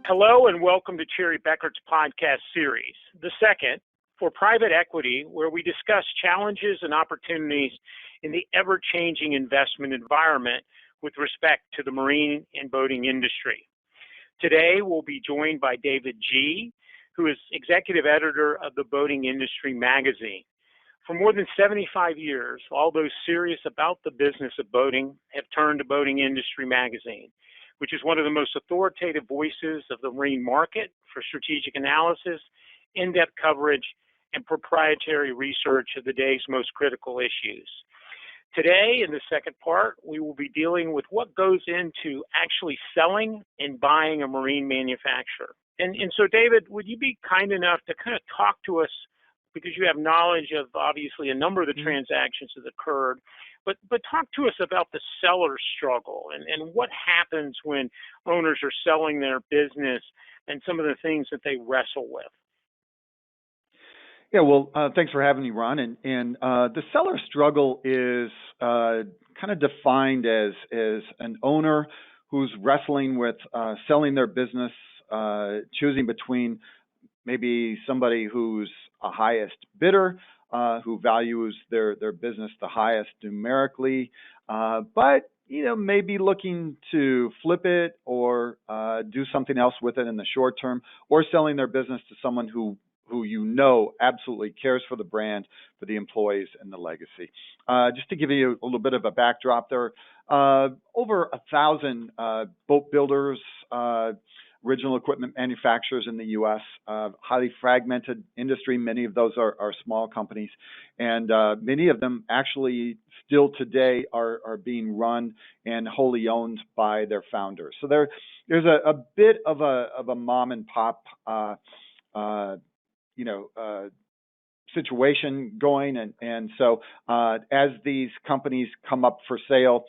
Hello and welcome to Cherry Bekaert's podcast series, the second for private equity, where we discuss challenges and opportunities in the ever-changing investment environment with respect to the marine and boating industry. Today, we'll be joined by David G., who is executive editor of the Boating Industry magazine. For more than 75 years, all those serious about the business of boating have turned to Boating Industry magazine, which is one of the most authoritative voices of the marine market for strategic analysis, in-depth coverage, and proprietary research of the day's most critical issues. Today, in the second part, we will be dealing with what goes into actually selling and buying a marine manufacturer. And so, David, would you be kind enough to kind of talk to us, because you have knowledge of obviously a number of the transactions that occurred, but talk to us about the seller's struggle and what happens when owners are selling their business and some of the things that they wrestle with. Yeah, well, thanks for having me, Ron. And the seller struggle is kind of defined as an owner who's wrestling with selling their business, choosing between maybe somebody who's a highest bidder, who values their business the highest numerically, but maybe looking to flip it or do something else with it in the short term, or selling their business to someone who absolutely cares for the brand, for the employees, and the legacy. Just to give you a little bit of a backdrop, there are over 1,000 boat builders, original equipment manufacturers in the U.S., highly fragmented industry. Many of those are small companies, and many of them actually still today are being run and wholly owned by their founders. So there's a bit of a mom and pop situation going, and so as these companies come up for sale,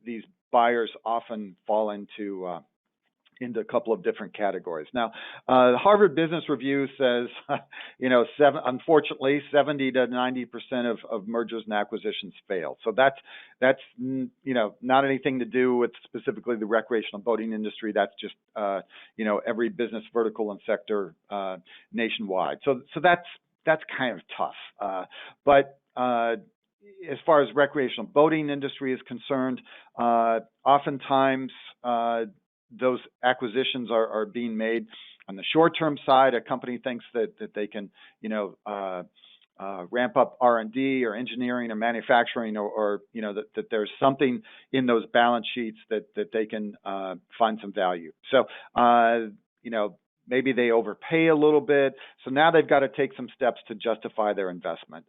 these buyers often fall into a couple of different categories. Now, the Harvard Business Review says, unfortunately, 70 to 90% of mergers and acquisitions fail. So that's not anything to do with specifically the recreational boating industry. That's just every business vertical and sector nationwide. So that's kind of tough. But as far as recreational boating industry is concerned, oftentimes those acquisitions are being made on the short-term side. A company thinks that they can, ramp up R&D or engineering or manufacturing, or that there's something in those balance sheets that they can find some value. So, maybe they overpay a little bit. So now they've got to take some steps to justify their investment.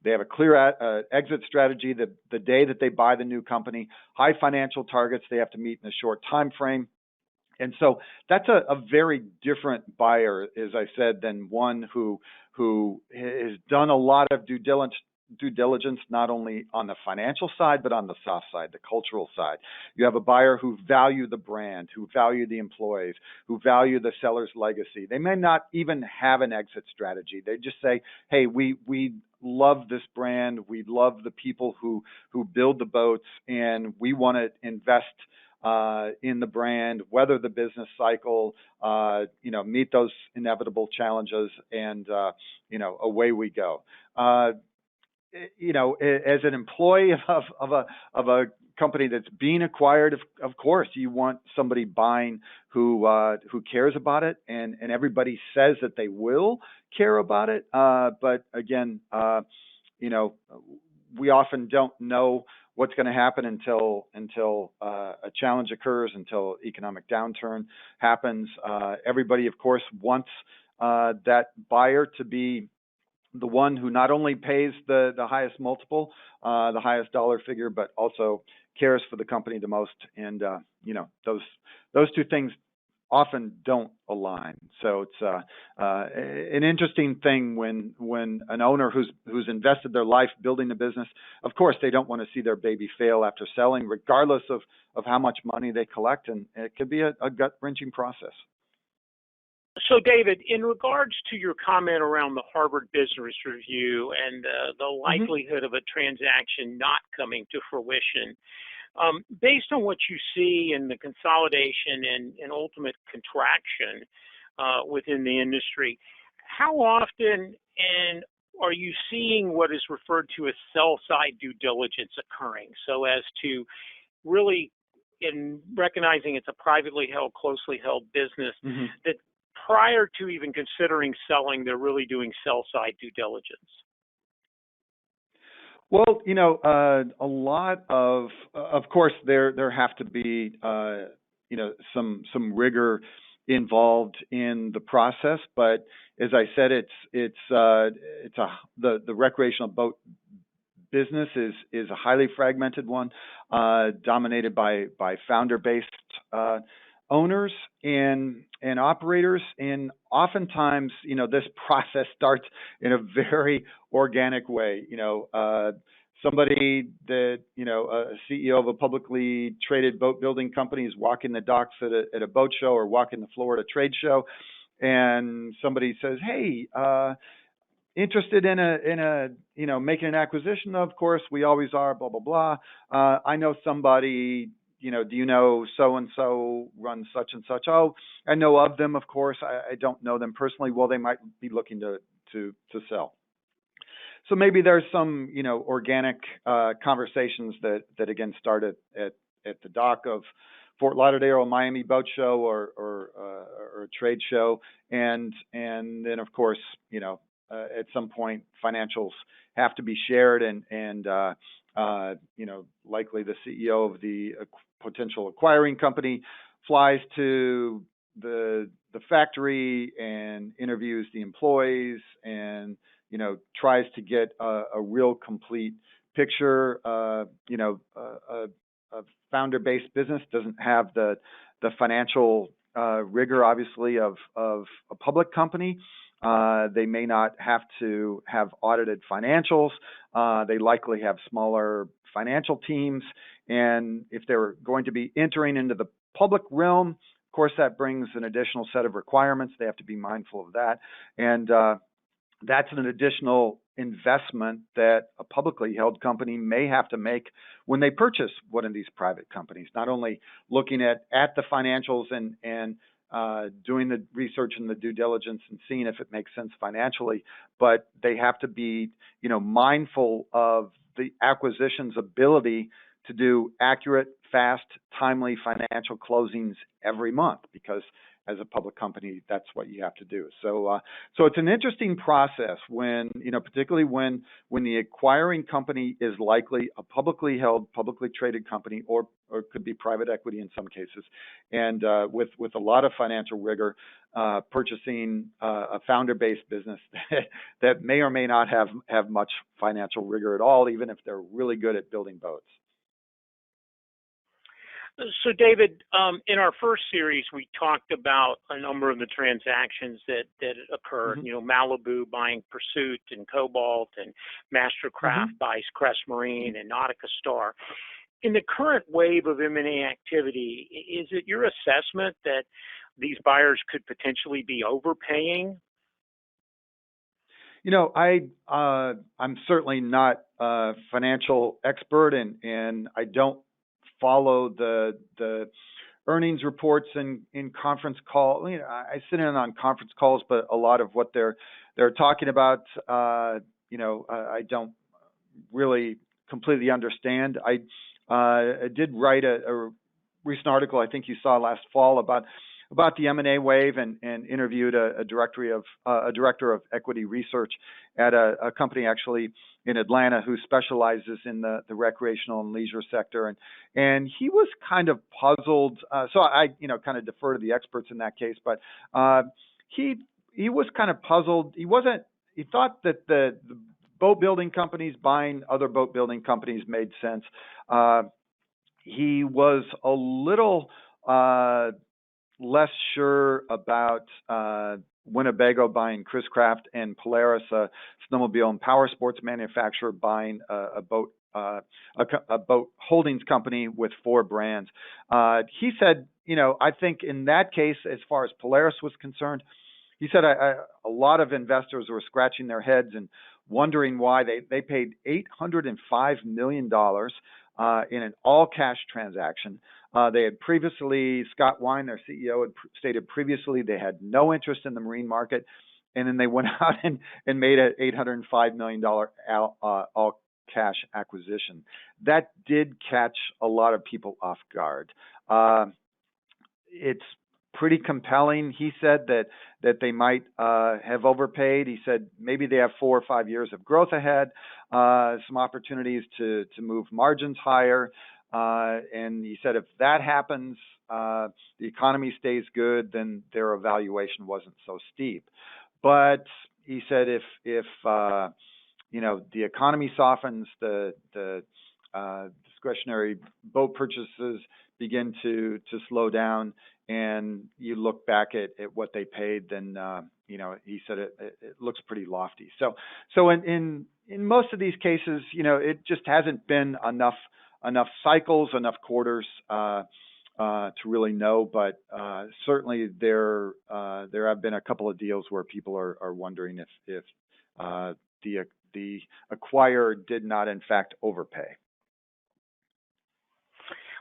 They have a clear exit strategy the day that they buy the new company, high financial targets they have to meet in a short time frame. And so that's a very different buyer, as I said, than one who has done a lot of due diligence, not only on the financial side, but on the soft side, the cultural side. You have a buyer who value the brand, who value the employees, who value the seller's legacy. They may not even have an exit strategy. They just say, hey, we love this brand. We love the people who build the boats, and we want to invest in the brand, weather the business cycle, meet those inevitable challenges, and away we go. As an employee of a company that's being acquired, of course, you want somebody buying who cares about it, and everybody says that they will care about it. But again, we often don't know what's going to happen until a challenge occurs, until economic downturn happens. Everybody, of course, wants that buyer to be the one who not only pays the highest multiple, the highest dollar figure, but also cares for the company the most. And those two things often don't align. So it's an interesting thing when an owner who's invested their life building a business, of course, they don't want to see their baby fail after selling, regardless of how much money they collect. And it could be a gut-wrenching process. So, David, in regards to your comment around the Harvard Business Review and the Hmm. likelihood of a transaction not coming to fruition, based on what you see in the consolidation and ultimate contraction within the industry, how often and are you seeing what is referred to as sell-side due diligence occurring so as to really, in recognizing it's a privately held, closely held business, Hmm. that prior to even considering selling, they're really doing sell-side due diligence? Well, a lot of course, there have to be, some rigor involved in the process. But as I said, the recreational boat business is a highly fragmented one, dominated by founder-based owners and operators, and oftentimes, this process starts in a very organic way. Somebody that a CEO of a publicly traded boat building company is walking the docks at a boat show or walking the floor at a trade show, and somebody says, "Hey, interested in a making an acquisition? Of course, we always are, blah blah blah. I know somebody, do you know so and so runs such and such? Oh, I know of them, of course. I don't know them personally. Well, they might be looking to sell. So maybe there's some organic conversations that again start at the dock of Fort Lauderdale or Miami Boat Show or a trade show, and then of course at some point financials have to be shared, and likely the CEO of the potential acquiring company flies to the factory and interviews the employees and tries to get a real complete picture. A founder-based business doesn't have the financial rigor, obviously, of a public company. They may not have to have audited financials. They likely have smaller financial teams. And if they're going to be entering into the public realm, of course, that brings an additional set of requirements. They have to be mindful of that. And that's an additional investment that a publicly held company may have to make when they purchase one of these private companies, not only looking at the financials and doing the research and the due diligence and seeing if it makes sense financially, but they have to be, mindful of the acquisition's ability to do accurate, fast, timely financial closings every month, because as a public company, that's what you have to do. So it's an interesting process when, particularly when the acquiring company is likely a publicly held, publicly traded company, or could be private equity in some cases, and with a lot of financial rigor, purchasing a founder-based business that may or may not have much financial rigor at all, even if they're really good at building boats. So, David, in our first series, we talked about a number of the transactions that occurred. Mm-hmm. Malibu buying Pursuit and Cobalt, and Mastercraft Mm-hmm. buys Crest Marine and Nautica Star. In the current wave of M&A activity, is it your assessment that these buyers could potentially be overpaying? I'm certainly not a financial expert, and I don't follow the earnings reports in conference call. I sit in on conference calls, but a lot of what they're talking about, I don't really completely understand. I did write a recent article, I think you saw last fall, about the M&A wave, and interviewed a director of equity research at a company actually in Atlanta who specializes in the recreational and leisure sector, and he was kind of puzzled. So I kind of defer to the experts in that case, but he was kind of puzzled. He thought that the boat building companies buying other boat building companies made sense. He was a little less sure about Winnebago buying Chris Craft and Polaris, a snowmobile and power sports manufacturer, buying a boat holdings company with 4 brands. He said, I think in that case, as far as Polaris was concerned, he said a lot of investors were scratching their heads and wondering why they paid $805 million in an all-cash transaction. They had previously, Scott Wine, their CEO, had stated previously they had no interest in the marine market, and then they went out and made an $805 million all-cash acquisition. That did catch a lot of people off guard. It's pretty compelling. He said that they might have overpaid. He said maybe they have 4 or 5 years of growth ahead, some opportunities to move margins higher. And he said if that happens, the economy stays good, then their evaluation wasn't so steep. But he said if the economy softens, the discretionary boat purchases begin to slow down, and you look back at what they paid, then he said it looks pretty lofty. So in most of these cases, it just hasn't been enough cycles, enough quarters to really know. But certainly there have been a couple of deals where people are wondering if the acquirer did not in fact overpay.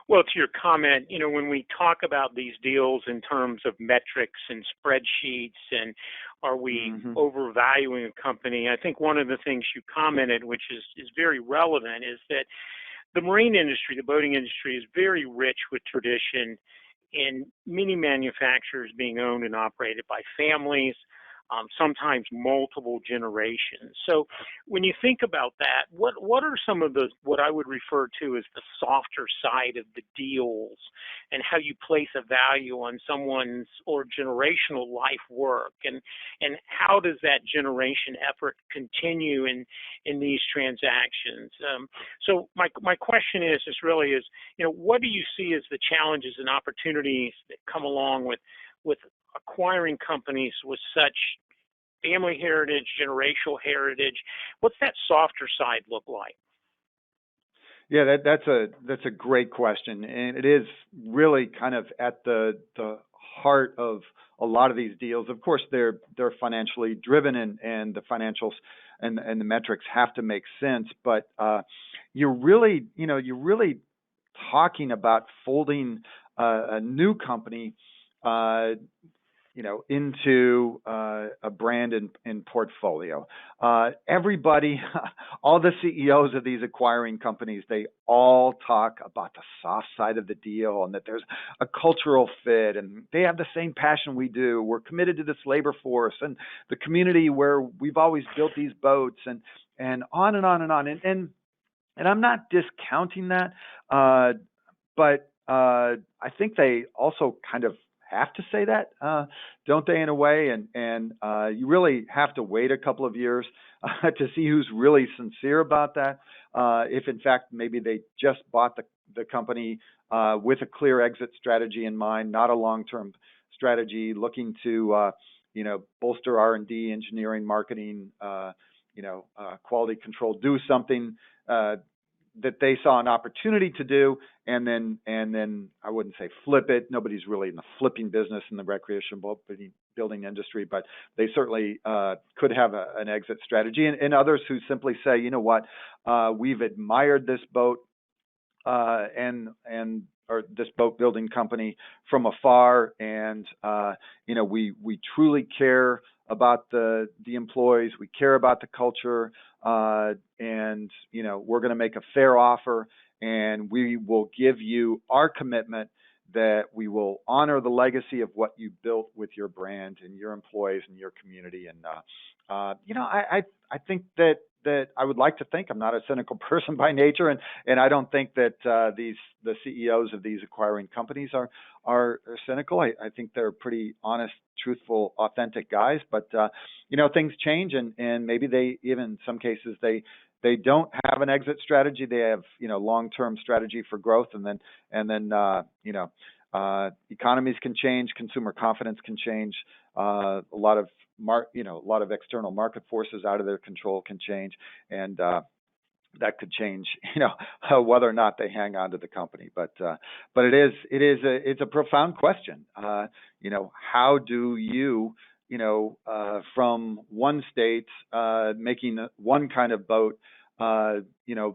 Well, to your comment, when we talk about these deals in terms of metrics and spreadsheets and are we overvaluing a company, I think one of the things you commented, which is very relevant, is that the marine industry, the boating industry, is very rich with tradition in many manufacturers being owned and operated by families, sometimes multiple generations. So when you think about that, what are some of what I would refer to as the softer side of the deals and how you place a value on someone's or generational life work, and how does that generation effort continue in these transactions? So my question is what do you see as the challenges and opportunities that come along with acquiring companies with such family heritage, generational heritage? What's that softer side look like? Yeah, that's a great question, and it is really kind of at the heart of a lot of these deals. Of course, they're financially driven, and the financials and the metrics have to make sense. But you're really talking about folding a new company into a brand and portfolio. Everybody, all the CEOs of these acquiring companies, they all talk about the soft side of the deal and that there's a cultural fit and they have the same passion we do. We're committed to this labor force and the community where we've always built these boats and on and on and on. And I'm not discounting that, but I think they also kind of have to say that, don't they, in a way? And you really have to wait a couple of years to see who's really sincere about that. If in fact maybe they just bought the company with a clear exit strategy in mind, not a long-term strategy, looking to bolster R&D, engineering, marketing, quality control, do something that they saw an opportunity to do, and then I wouldn't say flip it. Nobody's really in the flipping business in the recreational boat building industry, but they certainly could have an exit strategy. And others who simply say, you know what, we've admired this boat or this boat building company from afar, and we truly care about the employees, we care about the culture, and we're going to make a fair offer, and we will give you our commitment that we will honor the legacy of what you built with your brand and your employees and your community. And I think that I would like to think I'm not a cynical person by nature, and I don't think that the CEOs of these acquiring companies are cynical. I think they're pretty honest, truthful, authentic guys. But things change, and maybe they even in some cases they don't have an exit strategy. They have long-term strategy for growth, and then economies can change, consumer confidence can change, a lot of external market forces out of their control can change, and that could change whether or not they hang on to the company. But it's a profound question. How do you from one state, making one kind of boat,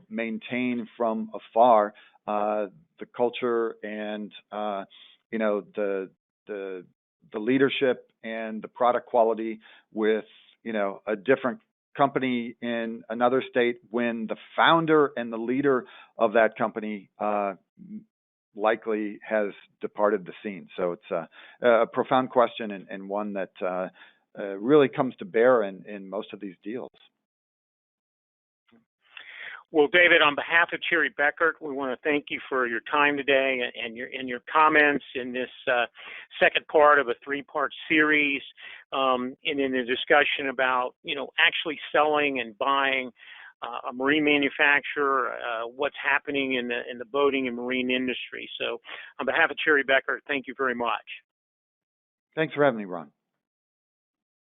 maintain from afar the culture and the the leadership and the product quality with a different company in another state when the founder and the leader of that company likely has departed the scene. So it's a profound question and one that really comes to bear in most of these deals. Well, David, on behalf of Cherry Bekaert, we want to thank you for your time today and your comments in this second part of a three-part series, and in the discussion about actually selling and buying a marine manufacturer, what's happening in the boating and marine industry. So, on behalf of Cherry Bekaert, thank you very much. Thanks for having me, Ron.